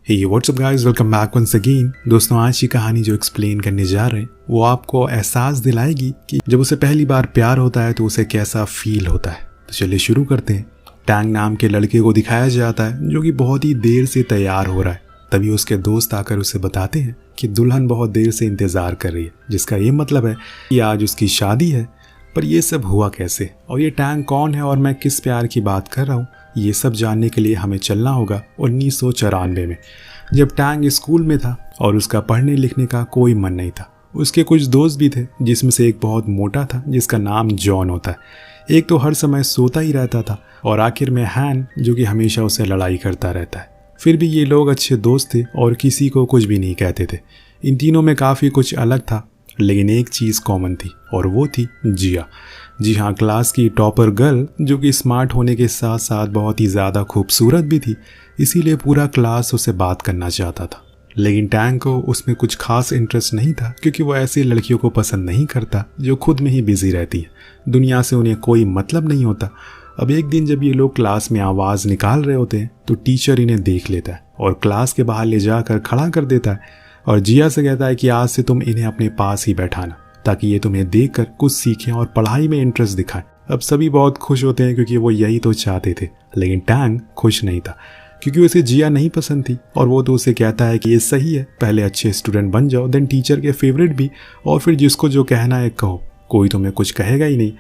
हे what's up guys, welcome back once again. दोस्तों, आज की कहानी जो एक्सप्लेन करने जा रहे हैं वो आपको एहसास दिलाएगी कि जब उसे पहली बार प्यार होता है तो उसे कैसा फील होता है। तो चलिए शुरू करते हैं। टैंग नाम के लड़के को दिखाया जाता है जो कि बहुत ही देर से तैयार हो रहा है। तभी उसके दोस्त आकर उसे बताते हैं कि दुल्हन बहुत देर से इंतजार कर रही है, जिसका ये मतलब है कि आज उसकी शादी है। पर ये सब हुआ कैसे और ये टैंग कौन है और मैं किस प्यार की बात कर रहा हूँ, ये सब जानने के लिए हमें चलना होगा 1994 में, जब टैंग स्कूल में था और उसका पढ़ने लिखने का कोई मन नहीं था। उसके कुछ दोस्त भी थे, जिसमें से एक बहुत मोटा था जिसका नाम जॉन होता है। एक तो हर समय सोता ही रहता था और आखिर में हैन, जो कि हमेशा उसे लड़ाई करता रहता है। फिर भी ये लोग अच्छे दोस्त थे और किसी को कुछ भी नहीं कहते थे। इन तीनों में काफ़ी कुछ अलग था, लेकिन एक चीज़ कॉमन थी और वो थी जिया। जी हाँ, क्लास की टॉपर गर्ल, जो कि स्मार्ट होने के साथ साथ बहुत ही ज़्यादा खूबसूरत भी थी, इसीलिए पूरा क्लास उससे बात करना चाहता था। लेकिन टैंग को उसमें कुछ खास इंटरेस्ट नहीं था, क्योंकि वो ऐसी लड़कियों को पसंद नहीं करता जो खुद में ही बिजी रहती है। दुनिया से उन्हें कोई मतलब नहीं होता। अब एक दिन जब ये लोग क्लास में आवाज़ निकाल रहे होते हैं तो टीचर इन्हें देख लेता है और क्लास के बाहर ले जाकर खड़ा कर देता है और जिया से कहता है कि आज से तुम इन्हें अपने पास ही बैठाना, ताकि ये तुम्हें देखकर कुछ सीखें और पढ़ाई में इंटरेस्ट दिखाएं। अब सभी बहुत खुश होते हैं क्योंकि वो यही तो चाहते थे। लेकिन टैंग खुश नहीं था, क्योंकि उसे जिया नहीं पसंद थी और वो तो उसे कहता है कि ये सही है, पहले अच्छे स्टूडेंट बन जाओ, देन टीचर के फेवरेट भी, और फिर जिसको जो कहना है कहो, कोई तुम्हें कुछ कहेगा ही नहीं।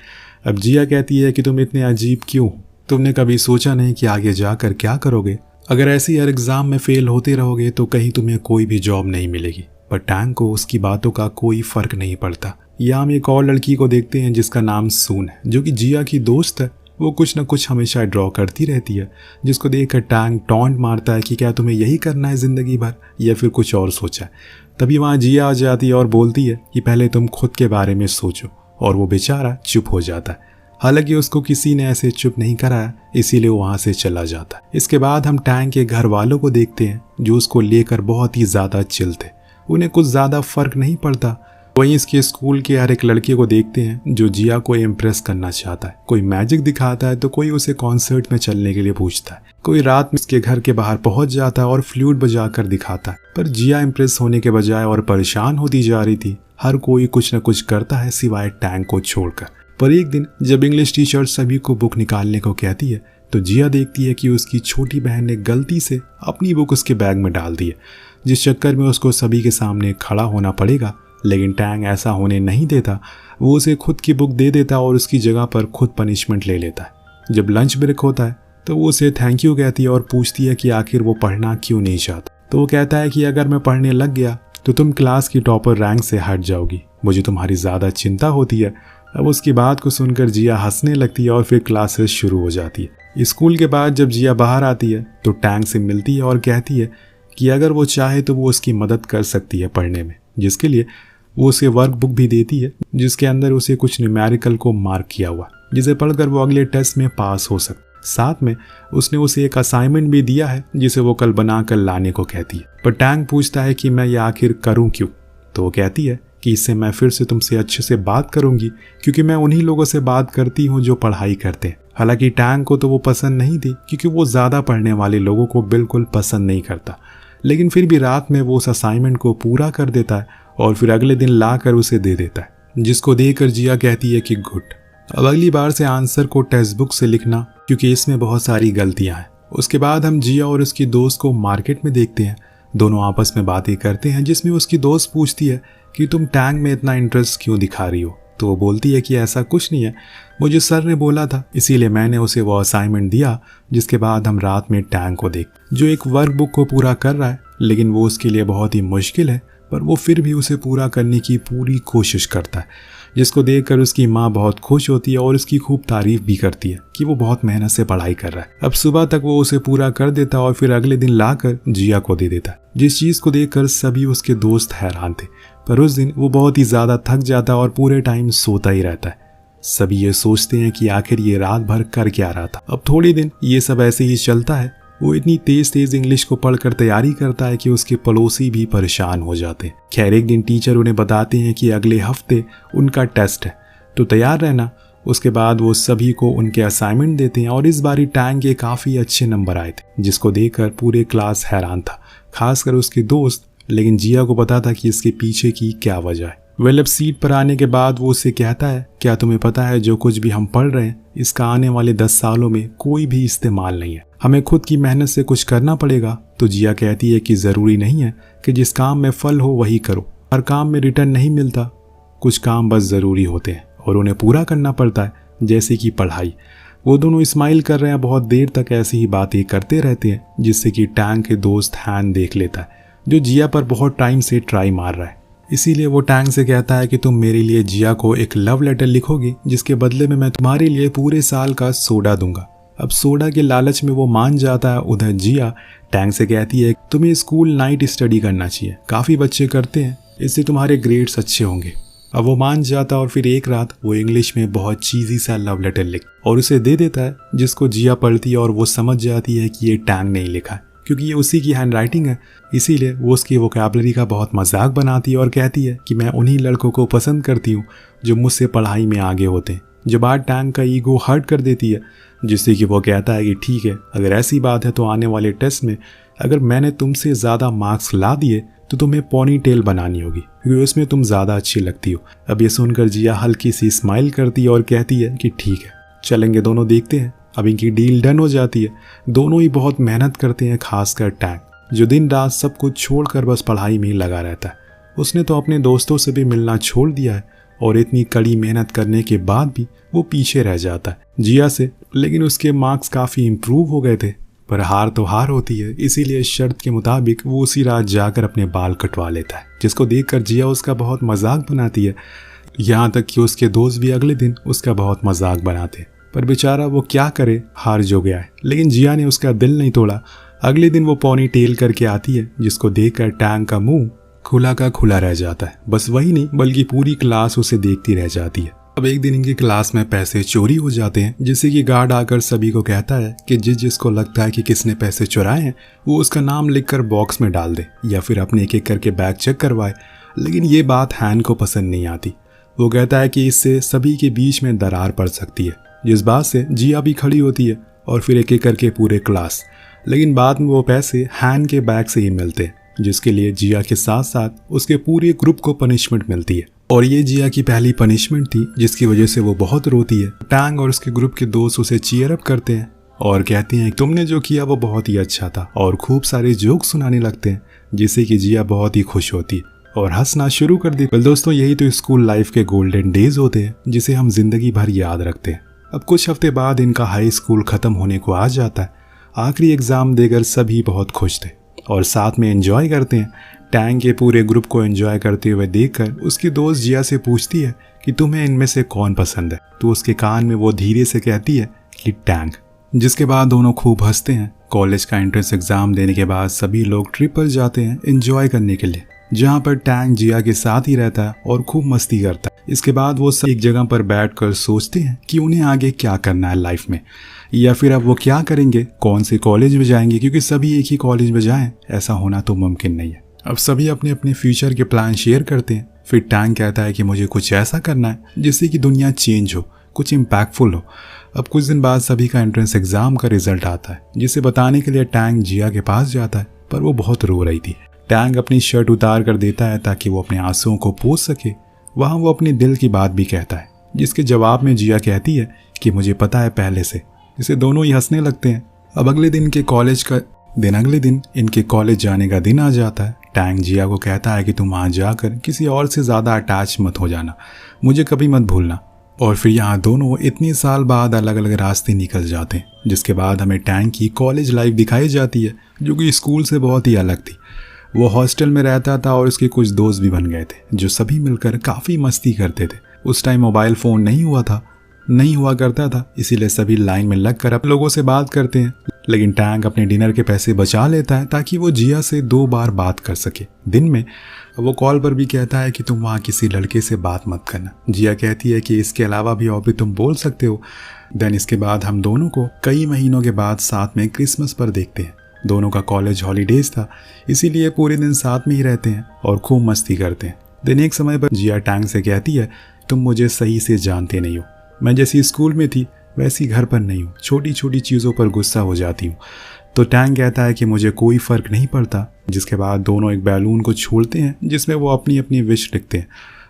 अब जिया कहती है कि तुम इतने अजीब क्यों, तुमने कभी सोचा नहीं कि आगे जाकर क्या करोगे? अगर ऐसे हर एग्ज़ाम में फेल होते रहोगे तो कहीं तुम्हें कोई भी जॉब नहीं मिलेगी। पर टैंग को उसकी बातों का कोई फ़र्क नहीं पड़ता। यहाँ हम एक और लड़की को देखते हैं जिसका नाम सून है, जो कि जिया की दोस्त है। वो कुछ न कुछ हमेशा ड्रॉ करती रहती है, जिसको देखकर टैंग टॉन्ट मारता है कि क्या तुम्हें यही करना है ज़िंदगी भर या फिर कुछ और सोचा है। तभी वहाँ जिया आ जाती है और बोलती है कि पहले तुम खुद के बारे में सोचो, और वो बेचारा चुप हो जाता है। हालांकि उसको किसी ने ऐसे चुप नहीं कराया, इसीलिए वो वहाँ से चला जाता है। इसके बाद हम टैंग के घर वालों को देखते हैं जो उसको लेकर बहुत ही ज़्यादा चिल थे। उन्हें कुछ ज़्यादा फर्क नहीं पड़ता। वहीं इसके स्कूल के हर एक लड़के को देखते हैं जो जिया को इम्प्रेस करना चाहता है। कोई मैजिक दिखाता है तो कोई उसे कॉन्सर्ट में चलने के लिए पूछता है। कोई रात में इसके घर के बाहर पहुंच जाता है और फ्लूट बजाकर दिखाता है। पर जिया इम्प्रेस होने के बजाय और परेशान होती जा रही थी। हर कोई कुछ न कुछ करता है सिवाय टैंग को छोड़कर। पर एक दिन जब इंग्लिश टीचर सभी को बुक निकालने को कहती है तो जिया देखती है कि उसकी छोटी बहन ने गलती से अपनी बुक उसके बैग में डाल दी है, जिस चक्कर में उसको सभी के सामने खड़ा होना पड़ेगा। लेकिन टैंग ऐसा होने नहीं देता। वो उसे खुद की बुक दे देता और उसकी जगह पर खुद पनिशमेंट ले लेता है। जब लंच ब्रेक होता है तो वो उसे थैंक यू कहती है और पूछती है कि आखिर वो पढ़ना क्यों नहीं चाहता। तो वो कहता है कि अगर मैं पढ़ने लग गया तो तुम क्लास की टॉपर रैंक से हट जाओगी, मुझे तुम्हारी ज़्यादा चिंता होती है। अब उसकी बात को सुनकर जिया हंसने लगती है और फिर क्लासेस शुरू हो जाती है। स्कूल के बाद जब जिया बाहर आती है तो टैंग से मिलती है और कहती है कि अगर वो चाहे तो वो उसकी मदद कर सकती है पढ़ने में, जिसके लिए वो उसे वर्क बुक भी देती है, जिसके अंदर उसे कुछ न्यूमेरिकल को मार्क किया हुआ, जिसे पढ़कर वो अगले टेस्ट में पास हो सके। साथ में उसने उसे एक असाइनमेंट भी दिया है जिसे वो कल बनाकर लाने को कहती है। पर टैंग पूछता है कि मैं ये आखिर करूँ क्यों? तो वो कहती है कि इससे मैं फिर से तुमसे अच्छे से बात करूंगी, क्योंकि मैं उन्हीं लोगों से बात करती हूँ जो पढ़ाई करते हैं। हालांकि टैंग को तो वो पसंद नहीं थी, क्योंकि वो ज़्यादा पढ़ने वाले लोगों को बिल्कुल पसंद नहीं करता। लेकिन फिर भी रात में वो उस असाइनमेंट को पूरा कर देता है और फिर अगले दिन ला कर उसे दे देता है, जिसको देखकर जिया कहती है कि गुड, अब अगली बार से आंसर को टेक्स्ट बुक से लिखना, क्योंकि इसमें बहुत सारी गलतियाँ हैं। उसके बाद हम जिया और उसकी दोस्त को मार्केट में देखते हैं। दोनों आपस में बातें करते हैं, जिसमें उसकी दोस्त पूछती है कि तुम टैंग में इतना इंटरेस्ट क्यों दिखा रही हो? तो वो बोलती है कि ऐसा कुछ नहीं है, मुझे सर ने बोला था, इसीलिए मैंने उसे वो असाइनमेंट दिया। जिसके बाद हम रात में टैंग को जो एक वर्क बुक को पूरा कर रहा है, लेकिन वो उसके लिए बहुत ही मुश्किल है, पर वो फिर भी उसे पूरा करने की पूरी कोशिश करता है, जिसको देखकर उसकी माँ बहुत खुश होती है और उसकी खूब तारीफ भी करती है कि वो बहुत मेहनत से पढ़ाई कर रहा है। अब सुबह तक वो उसे पूरा कर देता और फिर अगले दिन लाकर जिया को दे देता, जिस चीज़ को देखकर सभी उसके दोस्त हैरान थे। पर उस दिन वो बहुत ही ज़्यादा थक जाता और पूरे टाइम सोता ही रहता है। सभी ये सोचते हैं कि आखिर ये रात भर कर क्या रहा था। अब थोड़े दिन ये सब ऐसे ही चलता है। वो इतनी तेज तेज इंग्लिश को पढ़कर तैयारी करता है कि उसके पड़ोसी भी परेशान हो जाते हैं। खैर, एक दिन टीचर उन्हें बताते हैं कि अगले हफ्ते उनका टेस्ट है, तो तैयार रहना। उसके बाद वो सभी को उनके असाइनमेंट देते हैं और इस बारी टैंग के काफ़ी अच्छे नंबर आए थे, जिसको देखकर पूरे क्लास हैरान था। खासकर उसके दोस्त, लेकिन जिया को पता था कि इसके पीछे की क्या वजह है। वेल अब सीट पर आने के बाद वो उससे कहता है, क्या तुम्हें पता है जो कुछ भी हम पढ़ रहे हैं इसका आने वाले 10 सालों में कोई भी इस्तेमाल नहीं है, हमें खुद की मेहनत से कुछ करना पड़ेगा। तो जिया कहती है कि ज़रूरी नहीं है कि जिस काम में फल हो वही करो, हर काम में रिटर्न नहीं मिलता, कुछ काम बस ज़रूरी होते हैं और उन्हें पूरा करना पड़ता है, जैसे कि पढ़ाई। वो दोनों स्माइल कर रहे हैं, बहुत देर तक ऐसी ही बातें करते रहते हैं, जिससे कि टैंग के दोस्त हैन देख लेता है, जो जिया पर बहुत टाइम से ट्राई मार रहा है। इसीलिए वो टैंग से कहता है कि तुम मेरे लिए जिया को एक लव लेटर लिखोगी, जिसके बदले में मैं तुम्हारे लिए पूरे साल का सोडा दूंगा। अब सोडा के लालच में वो मान जाता है। उधर जिया टैंग से कहती है, तुम्हें स्कूल नाइट स्टडी करना चाहिए, काफ़ी बच्चे करते हैं, इससे तुम्हारे ग्रेड्स अच्छे होंगे। अब वो मान जाता और फिर एक रात वो इंग्लिश में बहुत चीज़ी सा लव लेटर लिख और उसे दे देता है, जिसको जिया पढ़ती है और वो समझ जाती है कि ये टैंग नहीं लिखा है, क्योंकि ये उसी की हैंड राइटिंग है। इसीलिए वो उसकी वोकैबुलरी का बहुत मजाक बनाती है और कहती है कि मैं उन्हीं लड़कों को पसंद करती हूँ जो मुझसे पढ़ाई में आगे होते हैं। जो बात टैंग का ईगो हर्ट कर देती है, जिससे कि वो कहता है कि ठीक है, अगर ऐसी बात है तो आने वाले टेस्ट में अगर मैंने तुमसे ज़्यादा मार्क्स ला दिए तो तुम्हें पोनी टेल बनानी होगी, क्योंकि उसमें तुम ज़्यादा अच्छी लगती हो। अब ये सुनकर जिया हल्की सी स्माइल करती है और कहती है कि ठीक है, चलेंगे दोनों, देखते हैं। अब इनकी डील डन हो जाती है। दोनों ही बहुत मेहनत करते हैं, खासकर टैंग, जो दिन रात सब कुछ छोड़कर बस पढ़ाई में ही लगा रहता है। उसने तो अपने दोस्तों से भी मिलना छोड़ दिया है और इतनी कड़ी मेहनत करने के बाद भी वो पीछे रह जाता है जिया से। लेकिन उसके मार्क्स काफ़ी इम्प्रूव हो गए थे, पर हार तो हार होती है, इसीलिए शर्त के मुताबिक वो उसी रात जाकर अपने बाल कटवा लेता है, जिसको देखकर जिया उसका बहुत मजाक बनाती है। यहाँ तक कि उसके दोस्त भी अगले दिन उसका बहुत मजाक बनाते हैं, पर बेचारा वो क्या करे, हार जो गया है। लेकिन जिया ने उसका दिल नहीं तोड़ा। अगले दिन वो पोनी टेल करके आती है, जिसको देखकर टैंग का मुंह खुला का खुला रह जाता है। बस वही नहीं बल्कि पूरी क्लास उसे देखती रह जाती है। अब एक दिन इनकी क्लास में पैसे चोरी हो जाते हैं, जिससे कि गार्ड आकर सभी को कहता है कि जिसको लगता है कि किसने पैसे चुराए हैं वो उसका नाम लिखकर बॉक्स में डाल दे या फिर अपने एक एक करके बैग चेक करवाए। लेकिन ये बात हैन को पसंद नहीं आती। वो कहता है कि इससे सभी के बीच में दरार पड़ सकती है, जिस बात से जिया भी खड़ी होती है और फिर एक एक करके पूरे क्लास। लेकिन बाद में वो पैसे हैन के बैग से ही मिलते हैं, जिसके लिए जिया के साथ साथ उसके पूरे ग्रुप को पनिशमेंट मिलती है। और ये जिया की पहली पनिशमेंट थी, जिसकी वजह से वो बहुत रोती है। टैंग और उसके ग्रुप के दोस्त उसे चीयर अप करते हैं और कहते हैं तुमने जो किया वो बहुत ही अच्छा था, और खूब सारे जोक सुनाने लगते हैं, जिससे कि जिया बहुत ही खुश होती है और हंसना शुरू कर दी। वेल दोस्तों, यही तो स्कूल लाइफ के गोल्डन डेज होते हैं, जिसे हम जिंदगी भर याद रखते हैं। अब कुछ हफ्ते बाद इनका हाई स्कूल खत्म होने को आ जाता है। आखिरी एग्जाम देकर सभी बहुत खुश थे और साथ में एंजॉय करते हैं। टैंग के पूरे ग्रुप को एंजॉय करते हुए देखकर उसकी दोस्त जिया से पूछती है कि तुम्हें इनमें से कौन पसंद है, तो उसके कान में वो धीरे से कहती है कि टैंग। जिसके बाद दोनों खूब हंसते हैं। कॉलेज का एंट्रेंस एग्जाम देने के बाद सभी लोग ट्रिप पर जाते हैं एंजॉय करने के लिए, जहाँ पर टैंग जिया के साथ ही रहता है और खूब मस्ती करता है। इसके बाद वो सब एक जगह पर बैठकर सोचते हैं कि उन्हें आगे क्या करना है लाइफ में, या फिर अब वो क्या करेंगे, कौन से कॉलेज में जाएंगे, क्योंकि सभी एक ही कॉलेज में जाएं ऐसा होना तो मुमकिन नहीं है। अब सभी अपने अपने फ्यूचर के प्लान शेयर करते हैं। फिर टैंग कहता है कि मुझे कुछ ऐसा करना है जिससे कि दुनिया चेंज हो, कुछ इम्पैक्टफुल हो। अब कुछ दिन बाद सभी का एंट्रेंस एग्जाम का रिजल्ट आता है, जिसे बताने के लिए टैंग जिया के पास जाता है, पर वो बहुत रो रही थी। टैंग अपनी शर्ट उतार कर देता है ताकि वो अपने आंसुओं को पोंछ सके। वहाँ वो अपने दिल की बात भी कहता है, जिसके जवाब में जिया कहती है कि मुझे पता है पहले से, जिसे दोनों ही हंसने लगते हैं। अब अगले दिन इनके कॉलेज जाने का दिन आ जाता है। टैंग जिया को कहता है कि तुम वहाँ जाकर किसी और से ज़्यादा अटैच मत हो जाना, मुझे कभी मत भूलना। और फिर यहाँ दोनों इतने साल बाद अलग अलग रास्ते निकल जाते हैं, जिसके बाद हमें टैंग की कॉलेज लाइफ दिखाई जाती है, जो कि स्कूल से बहुत ही अलग थी। वो हॉस्टल में रहता था और उसके कुछ दोस्त भी बन गए थे, जो सभी मिलकर काफ़ी मस्ती करते थे। उस टाइम मोबाइल फ़ोन नहीं हुआ करता था, इसीलिए सभी लाइन में लगकर अपने लोगों से बात करते हैं। लेकिन टैंग अपने डिनर के पैसे बचा लेता है ताकि वो जिया से 2 बार बात कर सके दिन में। वो कॉल पर भी कहता है कि तुम वहाँ किसी लड़के से बात मत करना। जिया कहती है कि इसके अलावा भी और भी तुम बोल सकते हो। देन इसके बाद हम दोनों को कई महीनों के बाद साथ में क्रिसमस पर देखते हैं। दोनों का कॉलेज हॉलीडेज था, इसीलिए पूरे दिन साथ में ही रहते हैं और खूब मस्ती करते हैं। दिन एक समय पर जिया टैंग से कहती है, तुम मुझे सही से जानते नहीं हो, मैं जैसी स्कूल में थी वैसी घर पर नहीं हूँ, छोटी छोटी चीज़ों पर गुस्सा हो जाती हूँ। तो टैंग कहता है कि मुझे कोई फ़र्क नहीं पड़ता। जिसके बाद दोनों एक बैलून को छोड़ते हैं जिसमें वो अपनी अपनी विश लिखते हैं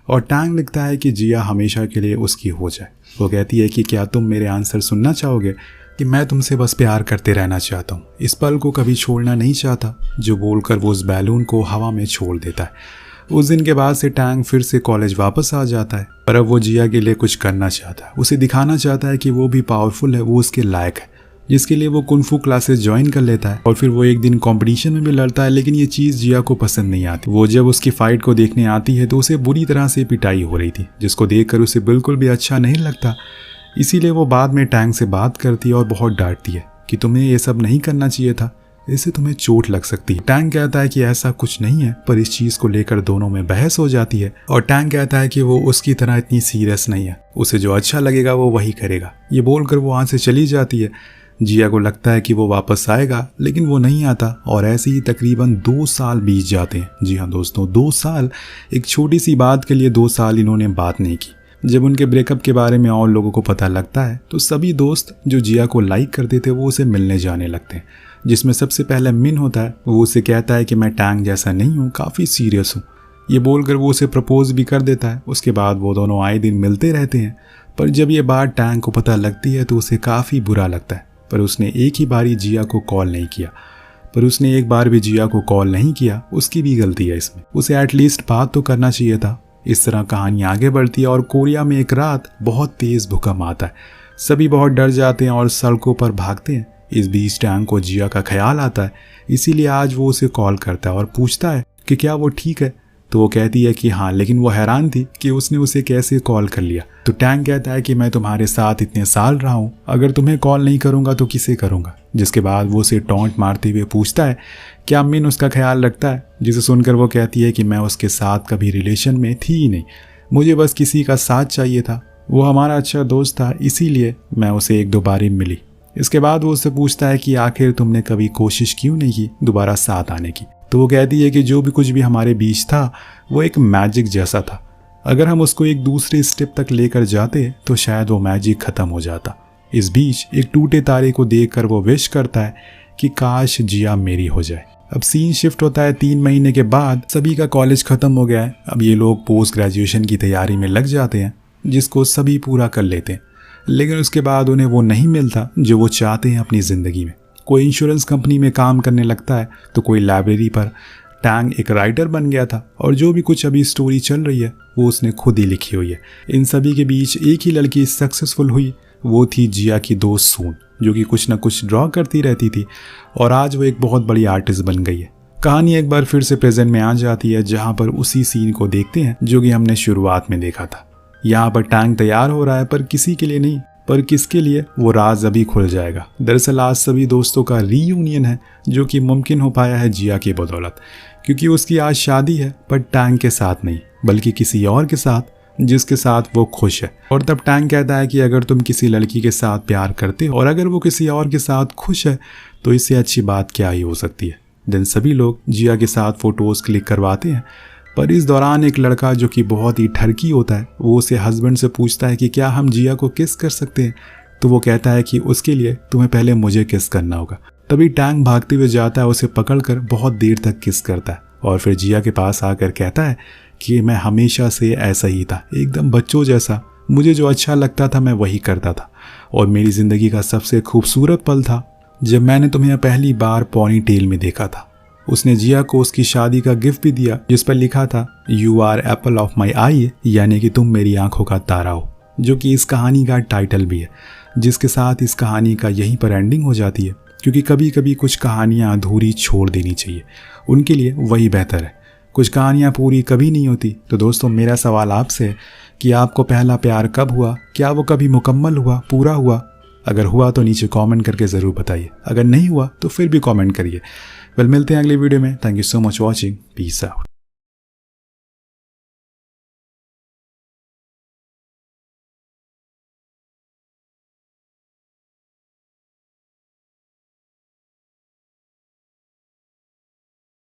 और टैंग लिखता है कि जिया हमेशा के लिए उसकी हो जाए। वो कहती है कि क्या तुम मेरे आंसर सुनना चाहोगे कि मैं तुमसे बस प्यार करते रहना चाहता हूँ, इस पल को कभी छोड़ना नहीं चाहता। जो बोलकर वो उस बैलून को हवा में छोड़ देता है। उस दिन के बाद से टैंग फिर से कॉलेज वापस आ जाता है, पर अब वो जिया के लिए कुछ करना चाहता है। उसे दिखाना चाहता है कि वो भी पावरफुल है, वो उसके लायक है, जिसके लिए वो कुंफू क्लासेस ज्वाइन कर लेता है। और फिर वो एक दिन कंपटीशन में भी लड़ता है, लेकिन ये चीज़ जिया को पसंद नहीं आती। वो जब उसकी फाइट को देखने आती है तो उसे बुरी तरह से पिटाई हो रही थी, जिसको देखकर उसे बिल्कुल भी अच्छा नहीं लगता। इसीलिए वो बाद में टैंग से बात करती है और बहुत डांटती है कि तुम्हें ये सब नहीं करना चाहिए था, इससे तुम्हें चोट लग सकती है। टैंग कहता है कि ऐसा कुछ नहीं है, पर इस चीज़ को लेकर दोनों में बहस हो जाती है और टैंग कहता है कि वो उसकी तरह इतनी सीरियस नहीं है, उसे जो अच्छा लगेगा वो वही करेगा। ये बोलकर वो वहाँ से चली जाती है। जिया को लगता है कि वो वापस आएगा, लेकिन वो नहीं आता और ऐसे ही तकरीबन 2 साल बीत जाते हैं। जी हाँ दोस्तों, 2 साल। एक छोटी सी बात के लिए 2 साल इन्होंने बात नहीं की। जब उनके ब्रेकअप के बारे में और लोगों को पता लगता है तो सभी दोस्त जो जिया को लाइक करते थे वो उसे मिलने जाने लगते हैं, जिसमें सबसे पहले मिन होता है। वो उसे कहता है कि मैं टैंग जैसा नहीं हूँ, काफ़ी सीरियस हूँ। ये बोलकर वो उसे प्रपोज भी कर देता है। उसके बाद वो दोनों आए दिन मिलते रहते हैं, पर जब ये बात टैंग को पता लगती है तो उसे काफ़ी बुरा लगता है। पर उसने एक ही बारी जिया को कॉल नहीं किया। पर उसने एक बार भी जिया को कॉल नहीं किया, उसकी भी गलती है इसमें। उसे एटलीस्ट बात तो करना चाहिए था। इस तरह कहानी आगे बढ़ती है और कोरिया में एक रात बहुत तेज भूकंप आता है। सभी बहुत डर जाते हैं और सड़कों पर भागते हैं। इस बीच टैंग को जिया का ख्याल आता है, इसीलिए आज वो उसे कॉल करता है और पूछता है कि क्या वो ठीक है। तो वो कहती है कि हाँ, लेकिन वो हैरान थी कि उसने उसे कैसे कॉल कर लिया। तो टैंग कहता है कि मैं तुम्हारे साथ इतने साल रहा हूँ, अगर तुम्हें कॉल नहीं करूँगा तो किसे करूँगा। जिसके बाद वो उसे टॉन्ट मारते हुए पूछता है क्या मिन उसका ख्याल रखता है, जिसे सुनकर वो कहती है कि मैं उसके साथ कभी रिलेशन में थी ही नहीं, मुझे बस किसी का साथ चाहिए था, वो हमारा अच्छा दोस्त था, इसीलिए मैं उसे 1-2 बार मिली। इसके बाद वो उससे पूछता है कि आखिर तुमने कभी कोशिश क्यों नहीं की दोबारा साथ आने की। तो वो कहती है कि जो भी कुछ भी हमारे बीच था वो एक मैजिक जैसा था, अगर हम उसको एक दूसरे स्टेप तक लेकर जाते तो शायद वो मैजिक खत्म हो जाता। इस बीच एक टूटे तारे को देखकर वो विश करता है कि काश जिया मेरी हो जाए। अब सीन शिफ्ट होता है 3 महीने के बाद। सभी का कॉलेज खत्म हो गया है। अब ये लोग पोस्ट ग्रेजुएशन की तैयारी में लग जाते हैं, जिसको सभी पूरा कर लेते हैं। लेकिन उसके बाद उन्हें वो नहीं मिलता जो वो चाहते हैं अपनी ज़िंदगी में। कोई इंश्योरेंस कंपनी में काम करने लगता है तो कोई लाइब्रेरी पर। टैंग एक राइटर बन गया था और जो भी कुछ अभी स्टोरी चल रही है वो उसने खुद ही लिखी हुई है। इन सभी के बीच एक ही लड़की सक्सेसफुल हुई, वो थी जिया की दोस्त सून, जो कि कुछ ना कुछ ड्रॉ करती रहती थी और आज वो एक बहुत बड़ी आर्टिस्ट बन गई है। कहानी एक बार फिर से प्रेजेंट में आ जाती है, जहाँ पर उसी सीन को देखते हैं जो कि हमने शुरुआत में देखा था। यहाँ पर टैंग तैयार हो रहा है, पर किसी के लिए नहीं, पर किसके लिए वो राज अभी खुल जाएगा। दरअसल आज सभी दोस्तों का रीयूनियन है, जो कि मुमकिन हो पाया है जिया की बदौलत, क्योंकि उसकी आज शादी है, पर टैंग के साथ नहीं बल्कि किसी और के साथ, जिसके साथ वो खुश है। और तब टैंग कहता है कि अगर तुम किसी लड़की के साथ प्यार करते हो और अगर वो किसी और के साथ खुश है तो इससे अच्छी बात क्या ही हो सकती है। दिन सभी लोग जिया के साथ फोटोज क्लिक करवाते हैं, पर इस दौरान एक लड़का जो कि बहुत ही ठरकी होता है, वो उसे हस्बैंड से पूछता है कि क्या हम जिया को किस कर सकते हैं। तो वो कहता है कि उसके लिए तुम्हें पहले मुझे किस करना होगा। तभी टैंग भागते हुए जाता है, उसे पकड़कर बहुत देर तक किस करता है और फिर जिया के पास आकर कहता है कि मैं हमेशा से ऐसा ही था, एकदम बच्चों जैसा, मुझे जो अच्छा लगता था मैं वही करता था और मेरी ज़िंदगी का सबसे खूबसूरत पल था जब मैंने तुम्हें पहली बार पॉनी टेल में देखा था। उसने जिया को उसकी शादी का गिफ्ट भी दिया, जिस पर लिखा था you are apple of my eye, यानी कि तुम मेरी आंखों का तारा हो, जो कि इस कहानी का टाइटल भी है, जिसके साथ इस कहानी का यहीं पर एंडिंग हो जाती है। क्योंकि कभी कभी कुछ कहानियाँ अधूरी छोड़ देनी चाहिए, उनके लिए वही बेहतर है। कुछ कहानियाँ पूरी कभी नहीं होती। तो दोस्तों, मेरा सवाल आपसे है कि आपको पहला प्यार कब हुआ? क्या वो कभी मुकम्मल हुआ, पूरा हुआ? अगर हुआ तो नीचे कमेंट करके ज़रूर बताइए, अगर नहीं हुआ तो फिर भी कमेंट करिए। मिलते हैं अगली वीडियो में। Thank you so much watching. Peace out.